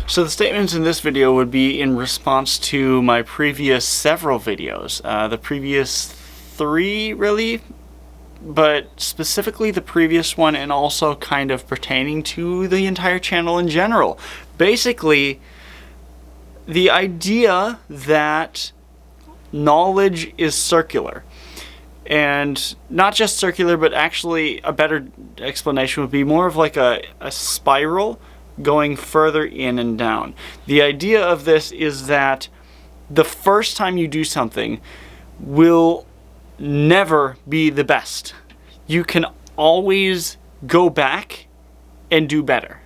So the statements in this video would be in response to my previous several videos. The previous 3, really, but specifically the previous one, and also kind of pertaining to the entire channel in general. Basically, the idea that knowledge is circular. And not just circular, but actually a better explanation would be more of like a spiral going further in and down. The idea of this is that the first time you do something will never be the best. You can always go back and do better.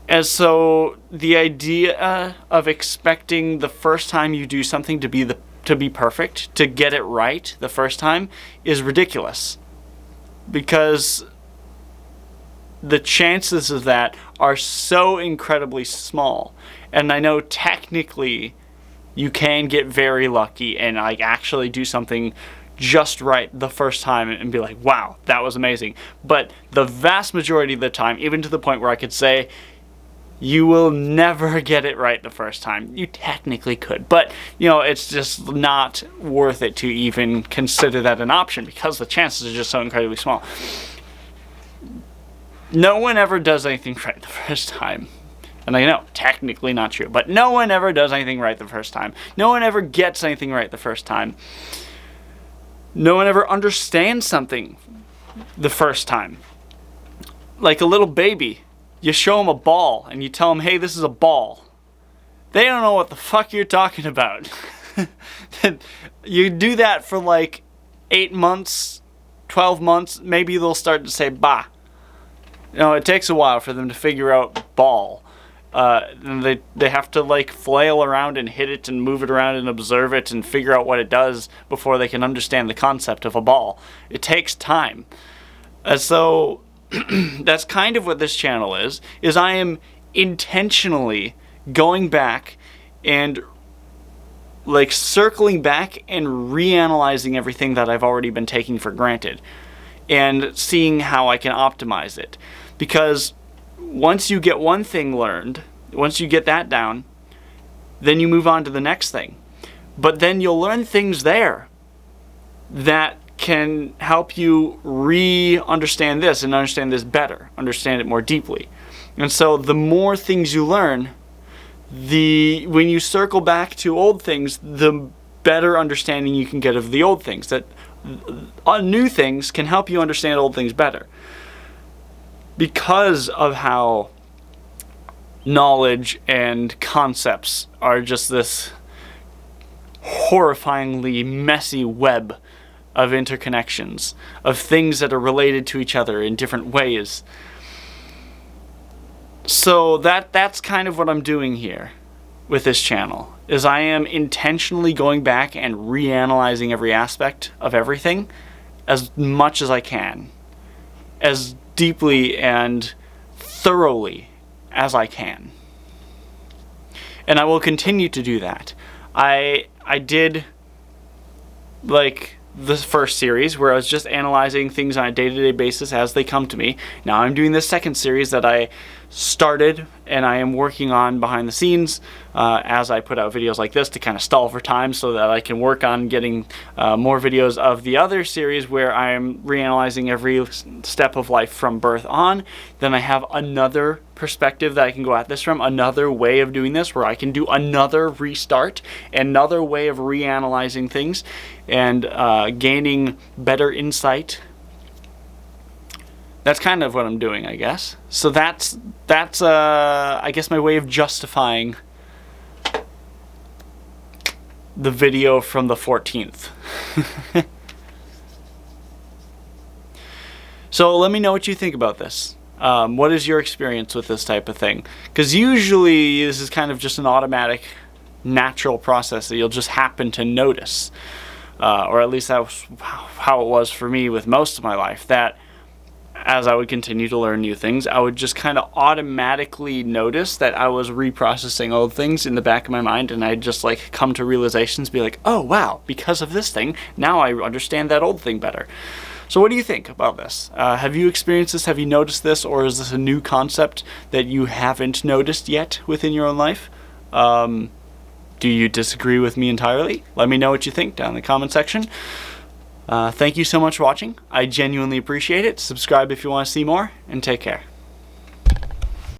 And so the idea of expecting the first time you do something to be perfect, to get it right the first time, is ridiculous. Because the chances of that are so incredibly small. And I know technically you can get very lucky and like actually do something just right the first time and be like, wow, that was amazing. But the vast majority of the time, even to the point where I could say, you will never get it right the first time. You technically could, but it's just not worth it to even consider that an option because the chances are just so incredibly small. No one ever does anything right the first time. And I know, technically not true, but no one ever does anything right the first time. No one ever gets anything right the first time. No one ever understands something the first time. Like a little baby. You show them a ball and you tell them, hey, this is a ball. They don't know what the fuck you're talking about. You do that for like 8 months, 12 months, maybe they'll start to say, bah. It takes a while for them to figure out ball. They have to like flail around and hit it and move it around and observe it and figure out what it does before they can understand the concept of a ball. It takes time. So that's kind of what this channel is I am intentionally going back and like circling back and reanalyzing everything that I've already been taking for granted and seeing how I can optimize it. Because once you get one thing learned, once you get that down, then you move on to the next thing. But then you'll learn things there that can help you re-understand this and understand this better, understand it more deeply. And so the more things you learn, when you circle back to old things, the better understanding you can get of the old things. That new things can help you understand old things better. Because of how knowledge and concepts are just this horrifyingly messy web of interconnections, of things that are related to each other in different ways. So that's kind of what I'm doing here with this channel, is I am intentionally going back and reanalyzing every aspect of everything as much as I can, as deeply and thoroughly as I can. And I will continue to do that. I did like the first series where I was just analyzing things on a day-to-day basis as they come to me. Now I'm doing this second series that I started and I am working on behind the scenes as I put out videos like this to kind of stall for time so that I can work on getting more videos of the other series where I am reanalyzing every step of life from birth on. Then I have another perspective that I can go at this from, another way of doing this where I can do another restart, another way of reanalyzing things and gaining better insight. That's kind of what I'm doing, I guess. So that's I guess my way of justifying the video from the 14th. So let me know what you think about this. What is your experience with this type of thing? Because usually this is kind of just an automatic, natural process that you'll just happen to notice. Or at least that was how it was for me with most of my life. That as I would continue to learn new things, I would just kind of automatically notice that I was reprocessing old things in the back of my mind, and I'd just like come to realizations, be like, oh wow, because of this thing, now I understand that old thing better. So what do you think about this? Have you experienced this? Have you noticed this? Or is this a new concept that you haven't noticed yet within your own life? Do you disagree with me entirely? Let me know what you think down in the comment section. Thank you so much for watching. I genuinely appreciate it. Subscribe if you want to see more, and take care.